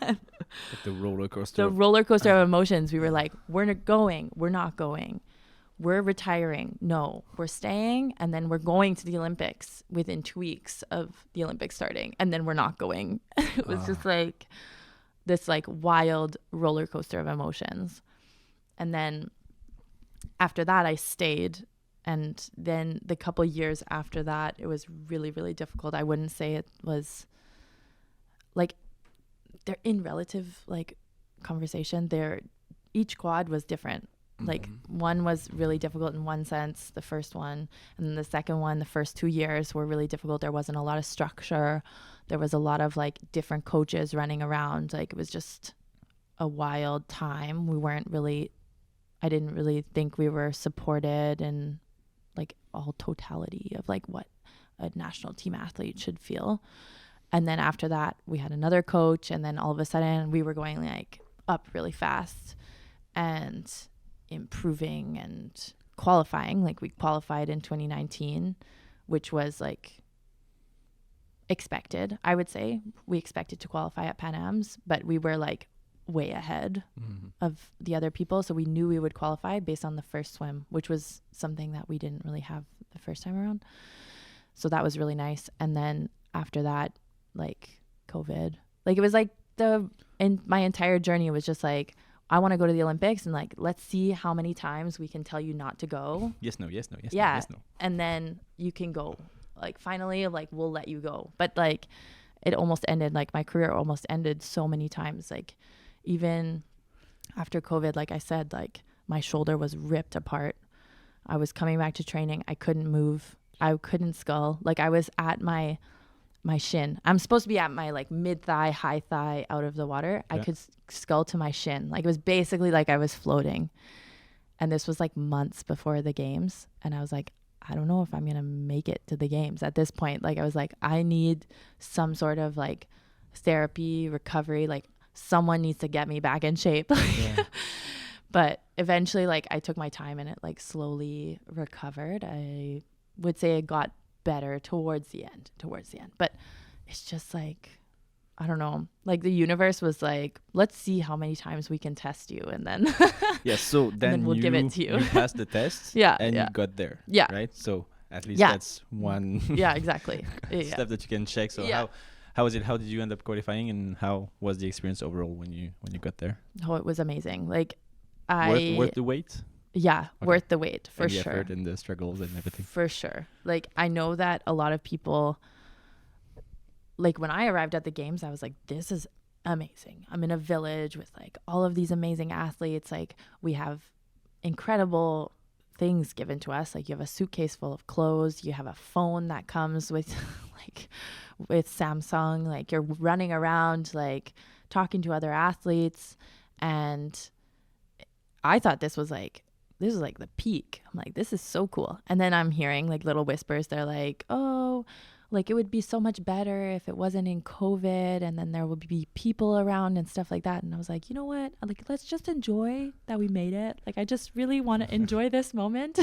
Like the roller coaster. The roller coaster of emotions. We were like, we're not going. We're not going. We're retiring. No, we're staying. And then we're going to the Olympics within 2 weeks of the Olympics starting. And then we're not going. It was just like this like wild roller coaster of emotions. And then after that, I stayed. And then the couple years after that, it was really, really difficult. I wouldn't say it was like, they're in relative like conversation. Each quad was different. Like one was really difficult in one sense, the first one, and then the second one, the first 2 years were really difficult. There wasn't a lot of structure. There was a lot of like different coaches running around. Like it was just a wild time. I didn't really think we were supported in like all totality of like what a national team athlete should feel. And then after that, we had another coach, and then all of a sudden we were going like up really fast and improving and qualifying. Like we qualified in 2019, which was like expected. I would say we expected to qualify at Pan Am's, but we were like way ahead of the other people. So we knew we would qualify based on the first swim, which was something that we didn't really have the first time around. So that was really nice. And then after that, like COVID, like it was like my entire journey was just like, I want to go to the Olympics, and like, let's see how many times we can tell you not to go. Yes, no, yes, no, yes, yeah. no, yes, no. And then you can go. Like finally, like we'll let you go. But like it almost ended, like my career almost ended so many times. Like even after COVID, like I said, like my shoulder was ripped apart. I was coming back to training. I couldn't move. I couldn't scull. Like I was at my shin. I'm supposed to be at my like mid thigh, high thigh out of the water. Yeah. I could scull to my shin. Like it was basically like I was floating. And this was like months before the games. And I was like, I don't know if I'm going to make it to the games at this point. Like I was like, I need some sort of like therapy, recovery. Like someone needs to get me back in shape. Yeah. But eventually like I took my time and it like slowly recovered. I would say it got better towards the end, but it's just like, I don't know, like the universe was like, let's see how many times we can test you, and then yeah, so then we'll give it to you. You passed the test. Yeah, and yeah. You got there. Yeah, right. So at least that's one yeah, exactly. step that you can check. So how was it? How did you end up qualifying, and how was the experience overall when you got there? Oh, it was amazing. Like worth the wait. Yeah, okay. Worth the wait, for sure. And the effort and the struggles and everything. For sure. Like, I know that a lot of people, like, when I arrived at the games, I was like, this is amazing. I'm in a village with, like, all of these amazing athletes. Like, we have incredible things given to us. Like you have a suitcase full of clothes, you have a phone that comes with like with Samsung, like you're running around like talking to other athletes. And I thought this was like the peak. I'm like, this is so cool. And then I'm hearing like little whispers. They're like, oh, like it would be so much better if it wasn't in COVID, and then there would be people around and stuff like that. And I was like, you know what? Like, let's just enjoy that we made it. Like, I just really want to enjoy this moment.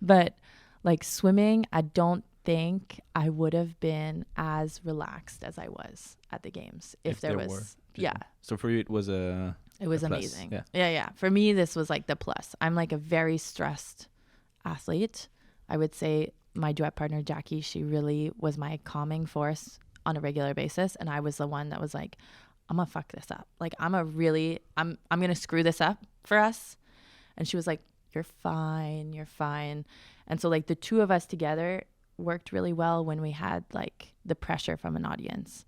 But like swimming, I don't think I would have been as relaxed as I was at the games if there was. Yeah. So for you, it was amazing. Yeah. Yeah. For me, this was like the plus. I'm like a very stressed athlete. I would say my duet partner, Jackie, she really was my calming force on a regular basis. And I was the one that was like, I'm going to fuck this up. Like, I'm going to screw this up for us. And she was like, you're fine. And so like the two of us together worked really well when we had like the pressure from an audience.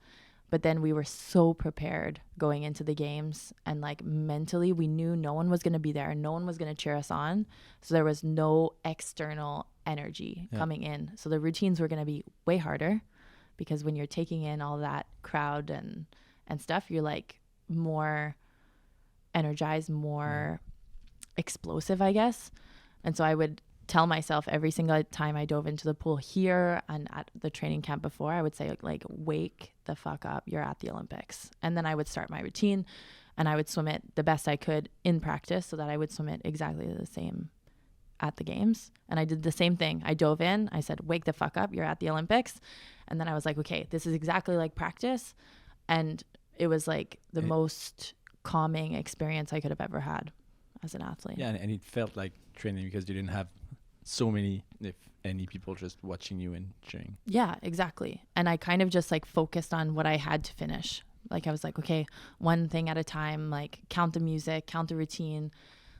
But then we were so prepared going into the games, and like mentally we knew no one was going to be there. No one was going to cheer us on. So there was no external energy coming in. So the routines were going to be way harder, because when you're taking in all that crowd and stuff, you're like more energized, more explosive, I guess. And so I would tell myself every single time I dove into the pool here and at the training camp before, I would say like, wake the fuck up, you're at the Olympics. And then I would start my routine, and I would swim it the best I could in practice so that I would swim it exactly the same at the games. And I did the same thing. I dove in, I said, wake the fuck up, you're at the Olympics. And then I was like, okay, this is exactly like practice. And it was like the most calming experience I could have ever had as an athlete. Yeah, and it felt like training because you didn't have so many, if any, people just watching you and cheering. Yeah, exactly. And I kind of just like focused on what I had to finish. Like I was like, okay, one thing at a time, like count the music, count the routine,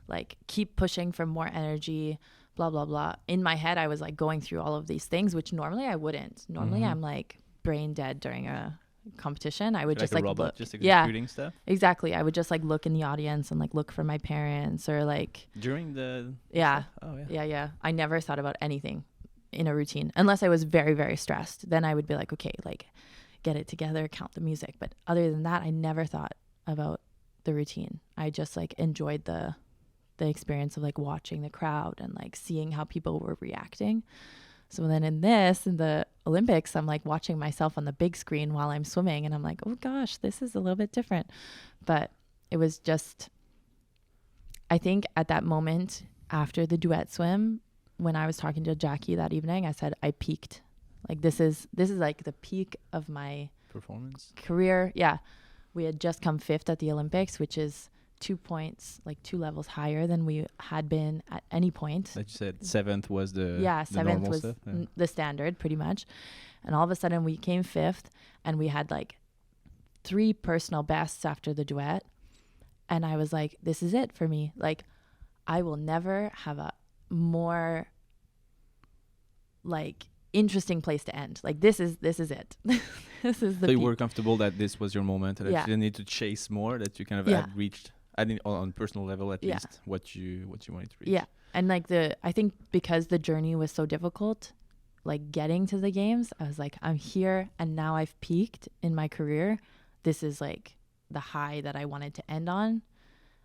like keep pushing for more energy, blah, blah, blah. In my head, I was like going through all of these things, which normally I wouldn't. Normally I'm like brain dead during a competition. I would just like robot, look, just executing stuff. Exactly. I would just like look in the audience and like look for my parents, or like during the stuff? Oh yeah. I never thought about anything in a routine unless I was very, very stressed. Then I would be like, okay, like get it together, count the music. But other than that, I never thought about the routine. I just like enjoyed the experience of like watching the crowd and like seeing how people were reacting. So then in the Olympics, I'm like watching myself on the big screen while I'm swimming, and I'm like, oh gosh, this is a little bit different. But it was just, I think at that moment after the duet swim, when I was talking to Jackie that evening, I said, I peaked. Like this is like the peak of my performance career. Yeah. We had just come 5th at the Olympics, which is 2 points, like 2 levels higher than we had been at any point. Like you said, 7th was the 7th was stuff, the standard pretty much. And all of a sudden we came 5th, and we had like 3 personal bests after the duet. And I was like, this is it for me. Like I will never have a more like interesting place to end. Like this is it. This is the So you were comfortable that this was your moment, and that you didn't need to chase more, that you kind of had reached, I think on personal level at least, what you wanted to reach. Yeah. And like I think because the journey was so difficult, like getting to the games, I was like, I'm here and now I've peaked in my career. This is like the high that I wanted to end on.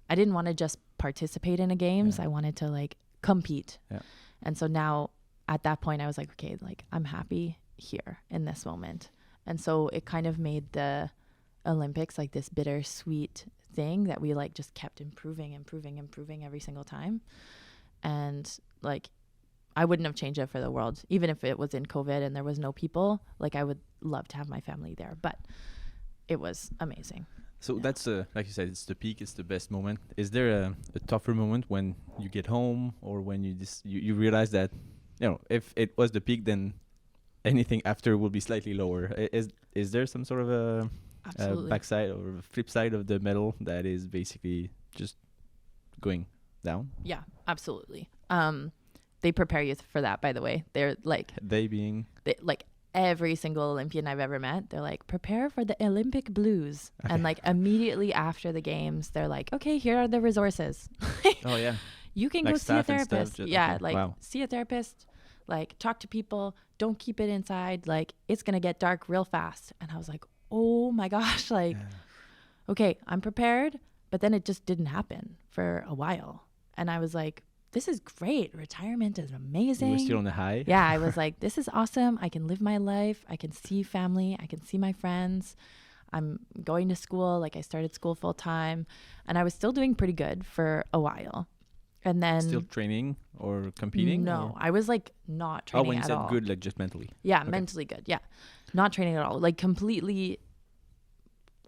I didn't want to just participate in a games. I wanted to like compete. Yeah. And so now at that point I was like, okay, like I'm happy here in this moment. And so it kind of made the Olympics like this bittersweet thing that we like just kept improving every single time. And like I wouldn't have changed it for the world, even if it was in COVID and there was no people. Like I would love to have my family there, but it was amazing. So that's like you said, it's the peak, it's the best moment. Is there a tougher moment when you get home, or when you realize that, you know, if it was the peak, then anything after will be slightly lower? Is there some sort of a backside or a flip side of the medal that is basically just going down? Yeah, absolutely. They prepare you for that, by the way. They're like like every single Olympian I've ever met, they're like, prepare for the Olympic blues. Okay. And like immediately after the games, they're like, okay, here are the resources. Oh yeah. you can Like go see a staff and stuff, therapist. just- Yeah, okay. like Wow. see a therapist, like talk to people, don't keep it inside. Like it's going to get dark real fast. And I was like, oh my gosh, like, okay, I'm prepared. But then it just didn't happen for a while. And I was like, this is great. Retirement is amazing. You were still on the high. Yeah, I was like, this is awesome. I can live my life. I can see family. I can see my friends. I'm going to school. Like I started school full time and I was still doing pretty good for a while. And then Still training or competing? no, or? I was like not Oh, training when you at said all. good, like just mentally. Yeah, Okay. mentally good. Yeah. Not training at all. Like completely,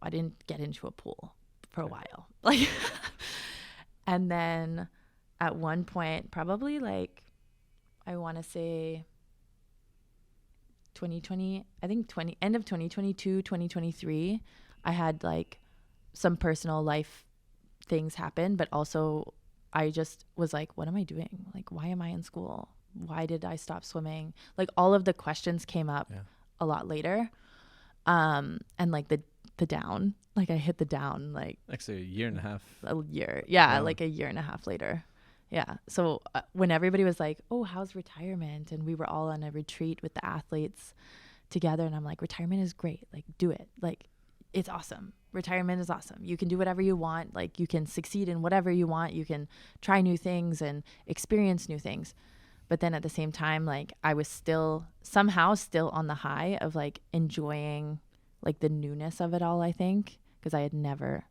I didn't get into a pool for a while. Like, and then at one point, probably like, I want to say 2020, I think end of 2022, 2023, I had like some personal life things happen, but also I just was like, what am I doing? Like, why am I in school? Why did I stop swimming? Like all of the questions came up a lot later. And like the down, like I hit the down, like Actually, a year and a half. a year. Yeah. Wow. Like a year and a half later. Yeah. So when everybody was like, oh, how's retirement? And we were all on a retreat with the athletes together. And I'm like, retirement is great. Like, do it. Like, it's awesome. Retirement is awesome. You can do whatever you want. Like, you can succeed in whatever you want. You can try new things and experience new things. But then at the same time, like, I was somehow still on the high of like enjoying like the newness of it all, I think, because I had never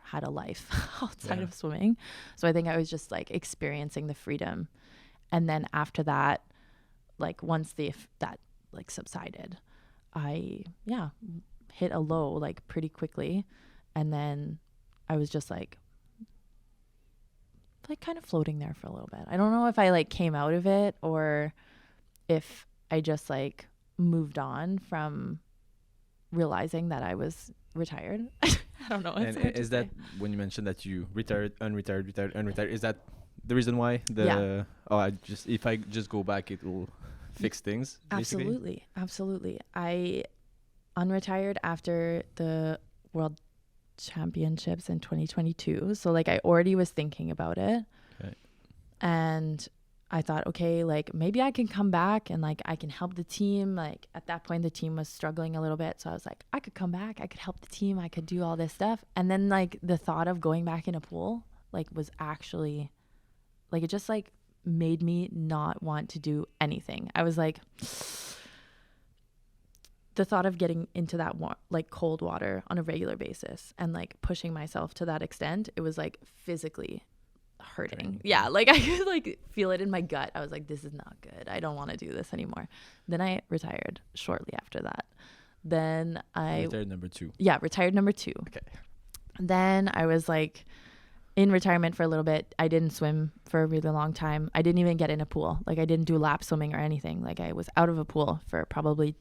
had a life outside of swimming. So I think I was just like experiencing the freedom. And then after that, like once that like subsided, I hit a low like pretty quickly. And then I was just like kind of floating there for a little bit. I don't know if I like came out of it or if I just like moved on from realizing that I was retired. I don't know. And is that when you mentioned that you retired, unretired, is that the reason why if I just go back, it will fix things? Basically? Absolutely. I unretired after the World Championships in 2022. So like I already was thinking about it. Okay. And I thought, okay, like maybe I can come back and like I can help the team. Like at that point, the team was struggling a little bit. So I was like, I could come back. I could help the team. I could do all this stuff. And then like the thought of going back in a pool like was actually like, it just like made me not want to do anything. I was like, the thought of getting into that like cold water on a regular basis and like pushing myself to that extent, it was like physically hurting. Yeah, like I could like feel it in my gut. I was like, this is not good. I don't want to do this anymore. Then I retired shortly after that. Then I retired number 2. Yeah, retired number 2. Okay. Then I was like in retirement for a little bit. I didn't swim for a really long time. I didn't even get in a pool. Like I didn't do lap swimming or anything. Like I was out of a pool for probably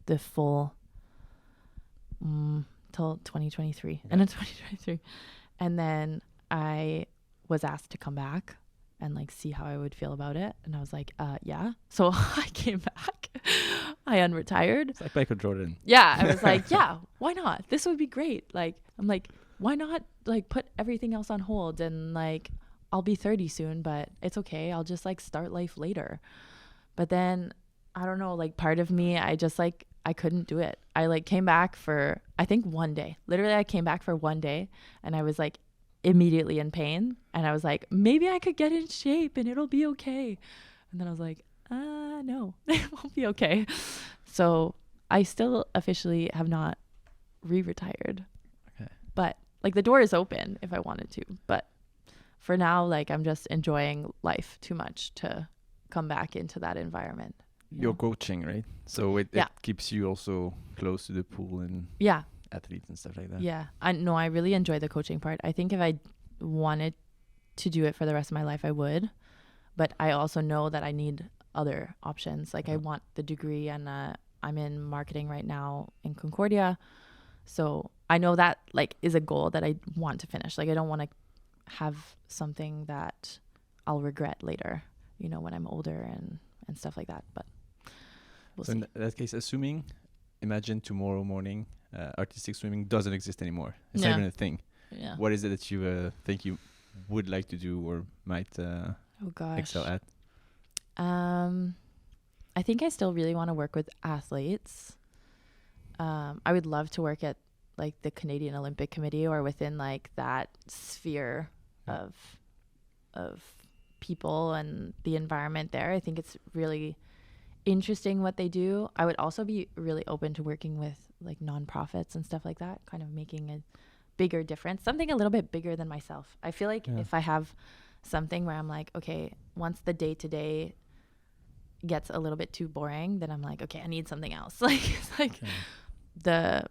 the full till 2023. And in 2023. And then I was asked to come back and like see how I would feel about it. And I was like, yeah. So I came back. I unretired. It's like Michael Jordan. Yeah. I was like, yeah, why not? This would be great. Like, I'm like, why not like put everything else on hold and like, I'll be 30 soon, but it's okay. I'll just like start life later. But then I don't know, like part of me, I just like, I couldn't do it. I like came back for, I think 1 day. Literally, I came back for 1 day and I was like immediately in pain. And I was like, maybe I could get in shape and it'll be okay. And then I was like, no, it won't be okay. So I still officially have not re-retired. Okay. But like the door is open if I wanted to. But for now, like I'm just enjoying life too much to come back into that environment. You're coaching, right? So it keeps you also close to the pool and athletes and stuff like that. Yeah. I really enjoy the coaching part. I think if I wanted to do it for the rest of my life, I would. But I also know that I need other options. Like I want the degree and I'm in marketing right now in Concordia. So I know that like is a goal that I want to finish. Like I don't want to have something that I'll regret later, you know, when I'm older and stuff like that. But we'll see. In that case, imagine tomorrow morning, artistic swimming doesn't exist anymore. It's not even a thing. Yeah. What is it that you think you would like to do or might Oh gosh. excel at? I think I still really want to work with athletes. I would love to work at like the Canadian Olympic Committee or within like that sphere of people and the environment there. I think it's really interesting what they do. I would also be really open to working with like nonprofits and stuff like that, kind of making a bigger difference, something a little bit bigger than myself. I feel like if I have something where I'm like, okay, once the day to day gets a little bit too boring, then I'm like, okay, I need something else. Like it's like the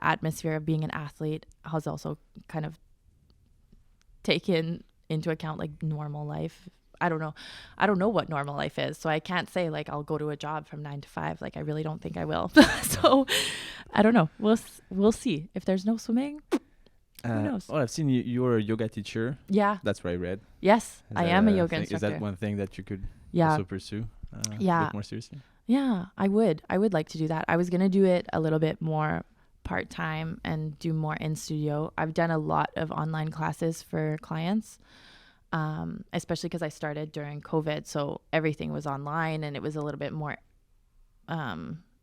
atmosphere of being an athlete has also kind of taken into account like normal life. I don't know what normal life is, so I can't say like I'll go to a job from 9 to 5. Like I really don't think I will. So I don't know. We'll see. If there's no swimming, who knows? Well, I've seen you're a yoga teacher. Yeah. That's what I read. Yes, I am a yoga thing? instructor. Is that one thing that you could Yeah. also pursue? A bit more seriously. Yeah, I would like to do that. I was gonna do it a little bit more part-time and do more in studio. I've done a lot of online classes for clients. Especially because I started during COVID, so everything was online and it was a little bit more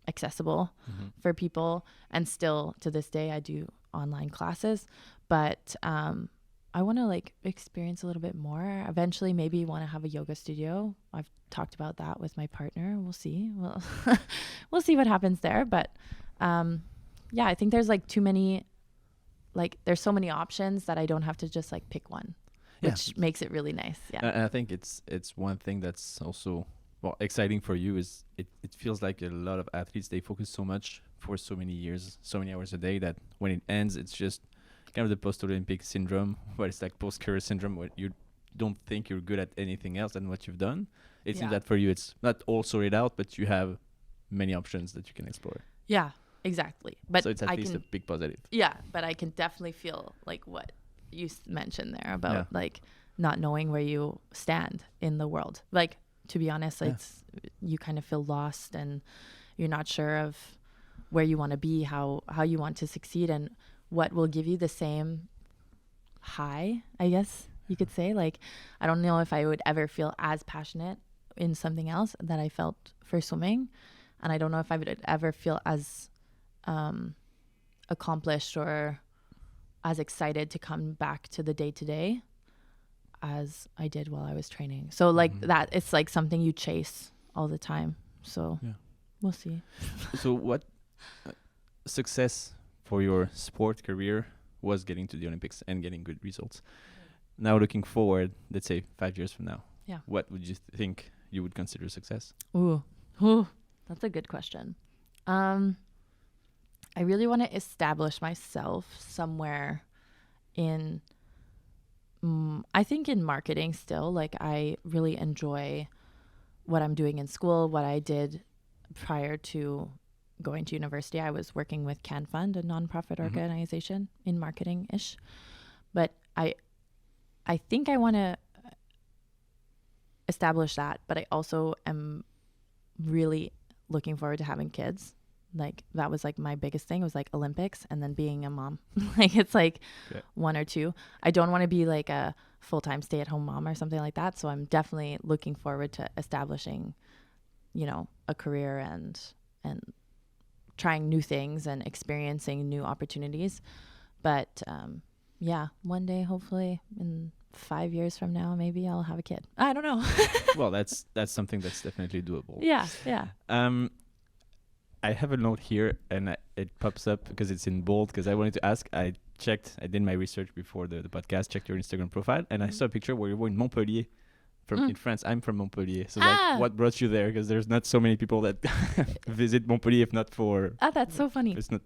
accessible for people. And still to this day, I do online classes, but I want to like experience a little bit more. Eventually, maybe want to have a yoga studio. I've talked about that with my partner. We'll see. We'll see what happens there. But yeah, I think there's like too many. Like there's so many options that I don't have to just like pick one. Which makes it really nice. Yeah. And I think it's one thing that's also exciting for you is it feels like a lot of athletes, they focus so much for so many years, so many hours a day, that when it ends, it's just kind of the post-Olympic syndrome, where it's like post-career syndrome, where you don't think you're good at anything else than what you've done. It seems that for you, it's not all sorted out, but you have many options that you can explore. Yeah, exactly. But so it's at least a big positive. Yeah, but I can definitely feel like what you mentioned there about like not knowing where you stand in the world. Like, to be honest, it's you kind of feel lost and you're not sure of where you want to be, how you want to succeed, and what will give you the same high, I guess you could say. Like, I don't know if I would ever feel as passionate in something else that I felt for swimming, and I don't know if I would ever feel as accomplished or as excited to come back to the day-to-day as I did while I was training. So like that, it's like something you chase all the time. So we'll see. So what success for your sport career was getting to the Olympics and getting good results. Now looking forward, let's say 5 years from now, what would you think you would consider success? Ooh, that's a good question. I really want to establish myself somewhere in, I think in marketing still. Like I really enjoy what I'm doing in school, what I did prior to going to university. I was working with Can Fund, a nonprofit organization in marketing-ish. But I think I want to establish that, but I also am really looking forward to having kids. Like that was like my biggest thing. It was like Olympics and then being a mom. Like it's like one or two. I don't want to be like a full-time stay-at-home mom or something like that. So I'm definitely looking forward to establishing, you know, a career and trying new things and experiencing new opportunities. But one day, hopefully in 5 years from now, maybe I'll have a kid. I don't know. Well, that's something that's definitely doable. Yeah. I have a note here, and it pops up because it's in bold, because I wanted to ask. I did my research before the podcast, checked your Instagram profile, and I saw a picture where you were in Montpellier, in France. I'm from Montpellier. So like, what brought you there? Because there's not so many people that visit Montpellier, if not for... that's so funny. It's not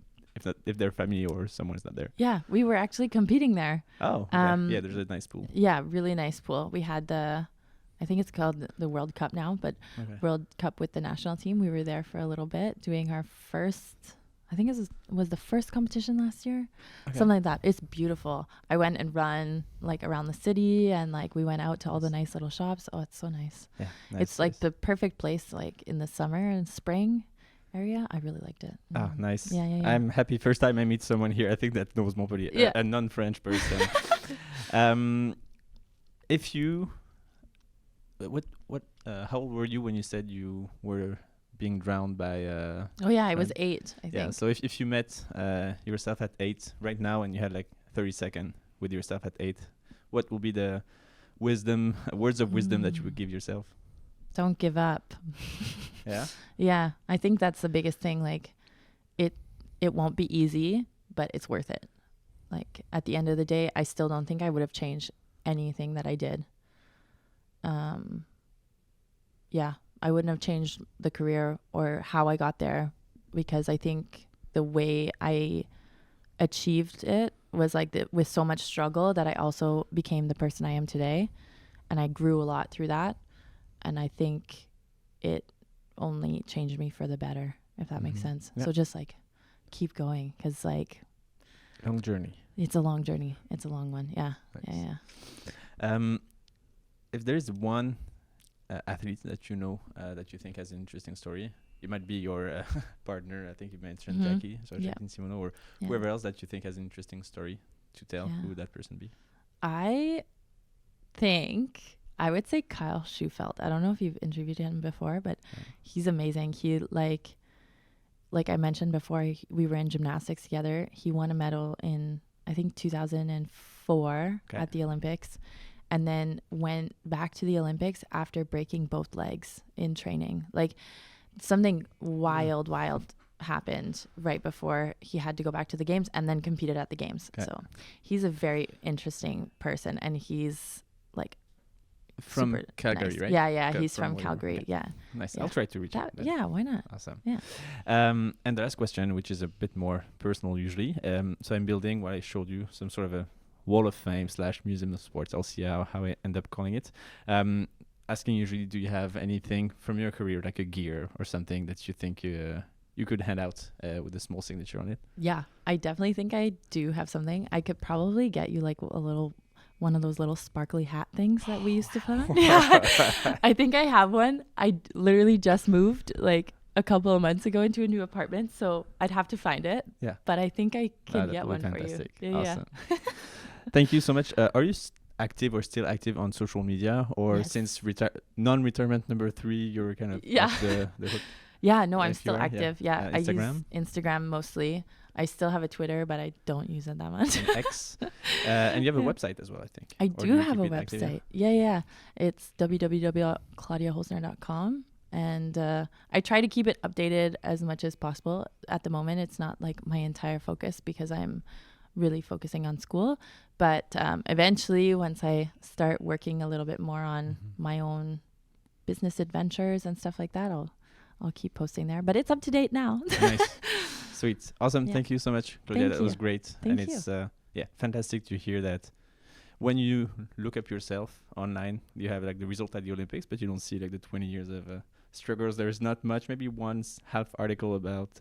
if their family or someone's not there. Yeah, we were actually competing there. Oh, yeah, there's a nice pool. Yeah, really nice pool. We had I think it's called the World Cup now, but World Cup with the national team. We were there for a little bit doing our first, I think it was the first competition last year, something like that. It's beautiful. I went and run like around the city, and like we went out to all the nice little shops. Oh, it's so nice. Yeah, nice, it's like the perfect place, like in the summer and spring area. I really liked it. Ah, nice. Yeah. I'm happy. First time I meet someone here, I think that knows Montpellier, a non-French person. If you, how old were you when you said you were being drowned by? Oh yeah, I was 8. I think. Yeah. So if you met yourself at 8 right now, and you had like 30 seconds with yourself at 8, what will be the words of wisdom that you would give yourself? Don't give up. Yeah. Yeah, I think that's the biggest thing. Like, it won't be easy, but it's worth it. Like, at the end of the day, I still don't think I would have changed anything that I did. Yeah, I wouldn't have changed the career or how I got there, because I think the way I achieved it was like with so much struggle that I also became the person I am today, and I grew a lot through that. And I think it only changed me for the better, if that makes sense. Yeah. So just like keep going, because like long journey. It's a long journey. It's a long one. Yeah. Nice. Yeah. If there's one athlete that you know that you think has an interesting story, it might be your partner. I think you mentioned Jackie, so Jackie Simoneau, or whoever else that you think has an interesting story to tell. Who would that person be? I think I would say Kyle Schufelt. I don't know if you've interviewed him before, but he's amazing. He like I mentioned before, we were in gymnastics together. He won a medal in, I think, 2004 at the Olympics, and then went back to the Olympics after breaking both legs in training. Like, something wild happened right before he had to go back to the games, and then competed at the games. So he's a very interesting person, and he's like from Calgary, nice. Right? Yeah, he's from Calgary. Okay. Yeah. Nice. Yeah. I'll try to reach out. Yeah, why not? Awesome. Yeah. And the last question, which is a bit more personal usually. So I'm building what I showed you, some sort of a wall of fame / museum of sports. I'll see how I end up calling it. Asking usually, do you have anything from your career, like a gear or something that you think you could hand out with a small signature on it? Yeah, I definitely think I do have something. I could probably get you like one of those little sparkly hat things that we used to put on. Yeah, I think I have one. I literally just moved like a couple of months ago into a new apartment, so I'd have to find it. Yeah, but I think I can get one fantastic. For you. Yeah, awesome. Thank you so much. Are you active or still active on social media, or since non-retirement number 3, you're kind of off the hook? Yeah, no, I'm still active. Yeah, Instagram? I use Instagram mostly. I still have a Twitter, but I don't use it that much. And X. And you have a website as well, I think. I do have a website. Yeah. It's www.claudiaholzner.com. And I try to keep it updated as much as possible. At the moment, it's not like my entire focus, because I'm really focusing on school. But eventually, once I start working a little bit more on my own business adventures and stuff like that, I'll keep posting there. But it's up to date now. Nice. Sweet. Awesome. Yeah. Thank you so much, Claudia. That was great. Thank you. It's fantastic to hear that when you look up yourself online, you have like the result at the Olympics, but you don't see like the 20 years of struggles. There's not much, maybe one half article about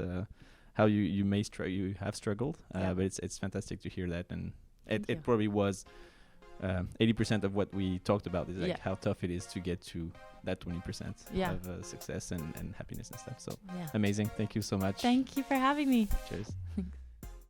how you have struggled, but it's fantastic to hear that. And it probably was 80% of what we talked about is like how tough it is to get to that 20% of success and happiness and stuff. So amazing. Thank you so much. Thank you for having me. Cheers.